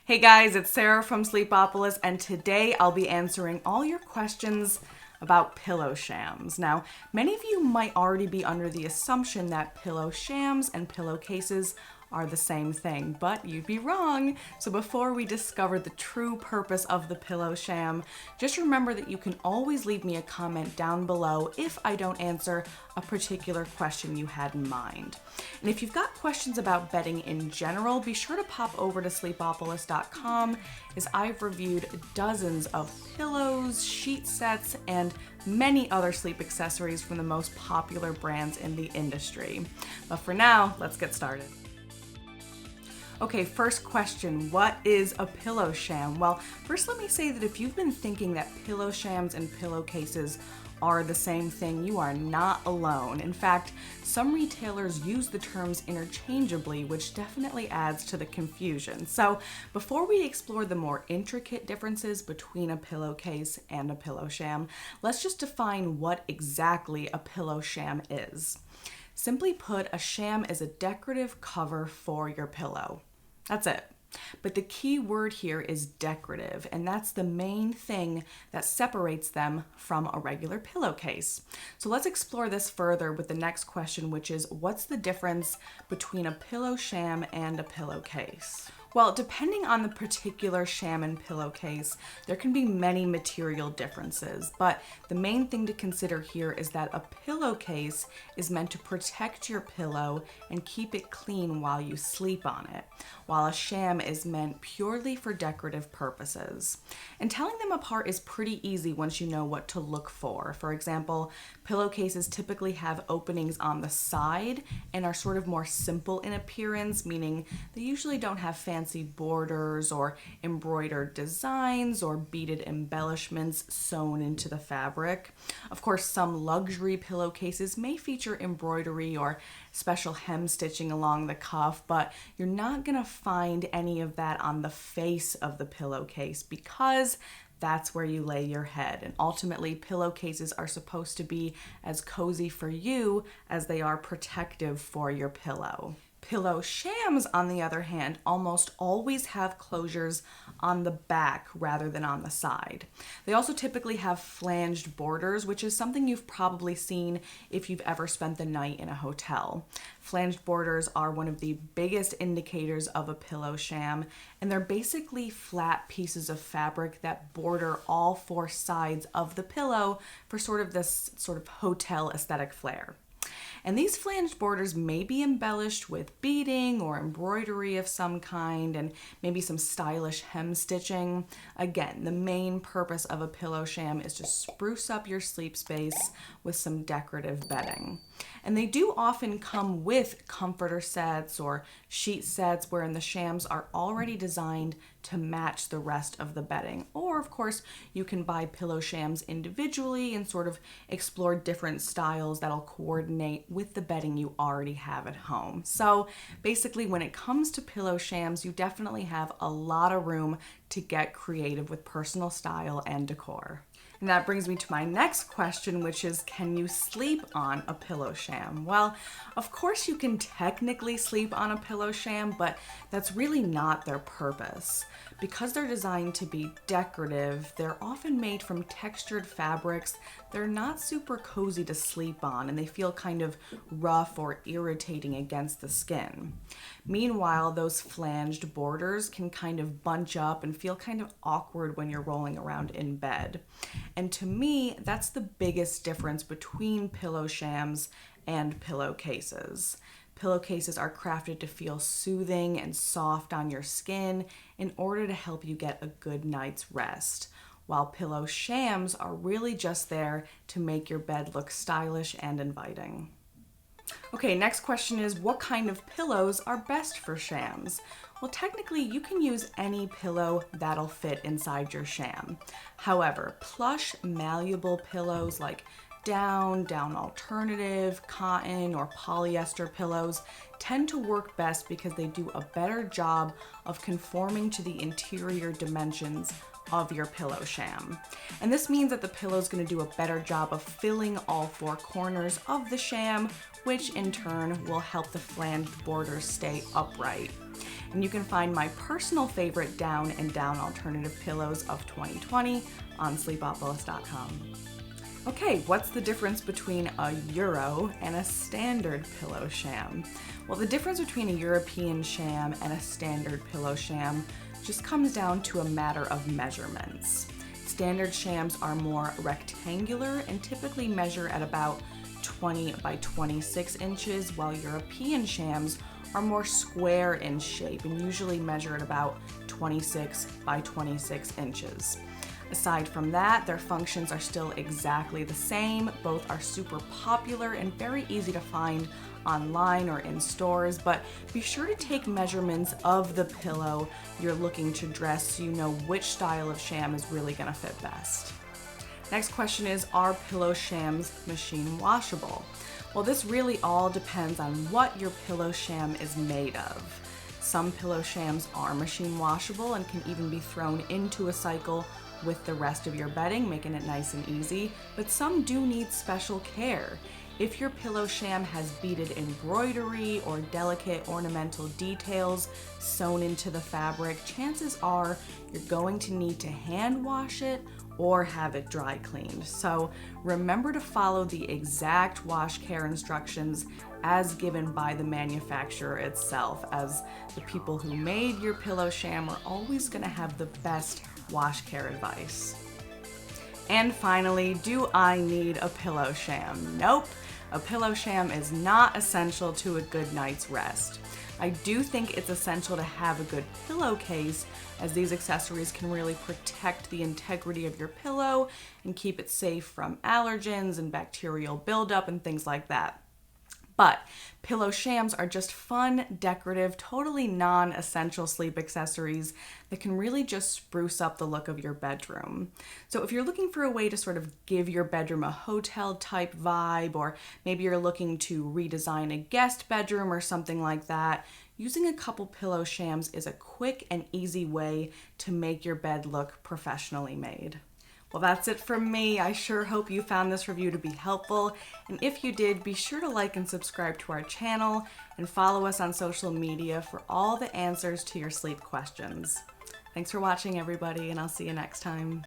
Hey guys, it's Sarah from Sleepopolis, and today I'll be answering all your questions about pillow shams. Now, many of you might already be under the assumption that pillow shams and pillowcases are the same thing, but you'd be wrong. So before we discover the true purpose of the pillow sham, just remember that you can always leave me a comment down below if I don't answer a particular question you had in mind. And if you've got questions about bedding in general, be sure to pop over to sleepopolis.com, as I've reviewed dozens of pillows, sheet sets, and many other sleep accessories from the most popular brands in the industry. But for now, let's get started. Okay, first question, what is a pillow sham? Well, first let me say that if you've been thinking that pillow shams and pillowcases are the same thing, you are not alone. In fact, some retailers use the terms interchangeably, which definitely adds to the confusion. So before we explore the more intricate differences between a pillowcase and a pillow sham, let's just define what exactly a pillow sham is. Simply put, a sham is a decorative cover for your pillow. That's it. But the key word here is decorative, and that's the main thing that separates them from a regular pillowcase. So let's explore this further with the next question, which is, what's the difference between a pillow sham and a pillowcase? Well, depending on the particular sham and pillowcase, there can be many material differences, but the main thing to consider here is that a pillowcase is meant to protect your pillow and keep it clean while you sleep on it, while a sham is meant purely for decorative purposes. And telling them apart is pretty easy once you know what to look for. For example, pillowcases typically have openings on the side and are sort of more simple in appearance, meaning they usually don't have fancy borders or embroidered designs or beaded embellishments sewn into the fabric. Of course, some luxury pillowcases may feature embroidery or special hem stitching along the cuff, but you're not going to find any of that on the face of the pillowcase because that's where you lay your head. And ultimately, pillowcases are supposed to be as cozy for you as they are protective for your pillow. Pillow shams, on the other hand, almost always have closures on the back rather than on the side. They also typically have flanged borders, which is something you've probably seen if you've ever spent the night in a hotel. Flanged borders are one of the biggest indicators of a pillow sham, and they're basically flat pieces of fabric that border all four sides of the pillow for this hotel aesthetic flair. And these flanged borders may be embellished with beading or embroidery of some kind and maybe some stylish hem stitching. Again, the main purpose of a pillow sham is to spruce up your sleep space with some decorative bedding. And they do often come with comforter sets or sheet sets wherein the shams are already designed to match the rest of the bedding. Or, of course, you can buy pillow shams individually and sort of explore different styles that'll coordinate with the bedding you already have at home. So basically, when it comes to pillow shams, you definitely have a lot of room to get creative with personal style and decor. And that brings me to my next question, which is, can you sleep on a pillow sham? Well, of course you can technically sleep on a pillow sham, but that's really not their purpose. Because they're designed to be decorative, they're often made from textured fabrics. They're not super cozy to sleep on, and they feel kind of rough or irritating against the skin. Meanwhile, those flanged borders can kind of bunch up and feel kind of awkward when you're rolling around in bed. And to me, that's the biggest difference between pillow shams and pillowcases. Pillowcases are crafted to feel soothing and soft on your skin in order to help you get a good night's rest, while pillow shams are really just there to make your bed look stylish and inviting. Okay, next question is, what kind of pillows are best for shams? Well, technically, you can use any pillow that'll fit inside your sham. However, plush, malleable pillows like down alternative, cotton, or polyester pillows tend to work best because they do a better job of conforming to the interior dimensions of your pillow sham. And this means that the pillow is going to do a better job of filling all four corners of the sham, which in turn will help the flanged borders stay upright. And you can find my personal favorite down and down alternative pillows of 2020 on sleepopolis.com. Okay, what's the difference between a Euro and a standard pillow sham? Well, the difference between a European sham and a standard pillow sham just comes down to a matter of measurements. Standard shams are more rectangular and typically measure at about 20 by 26 inches, while European shams are more square in shape and usually measure at about 26 by 26 inches. Aside from that, their functions are still exactly the same. Both are super popular and very easy to find online or in stores, but be sure to take measurements of the pillow you're looking to dress so you know which style of sham is really going to fit best. Next question is, are pillow shams machine washable? Well, this really all depends on what your pillow sham is made of. Some pillow shams are machine washable and can even be thrown into a cycle with the rest of your bedding, making it nice and easy, but some do need special care. If your pillow sham has beaded embroidery or delicate ornamental details sewn into the fabric, chances are you're going to need to hand wash it or have it dry cleaned. So remember to follow the exact wash care instructions as given by the manufacturer itself, as the people who made your pillow sham are always going to have the best wash care advice. And finally, do I need a pillow sham? Nope. A pillow sham is not essential to a good night's rest. I do think it's essential to have a good pillowcase, as these accessories can really protect the integrity of your pillow and keep it safe from allergens and bacterial buildup and things like that. But pillow shams are just fun, decorative, totally non-essential sleep accessories that can really just spruce up the look of your bedroom. So if you're looking for a way to sort of give your bedroom a hotel type vibe, or maybe you're looking to redesign a guest bedroom or something like that, using a couple pillow shams is a quick and easy way to make your bed look professionally made. Well, that's it from me. I sure hope you found this review to be helpful. And if you did, be sure to like and subscribe to our channel and follow us on social media for all the answers to your sleep questions. Thanks for watching, everybody, and I'll see you next time.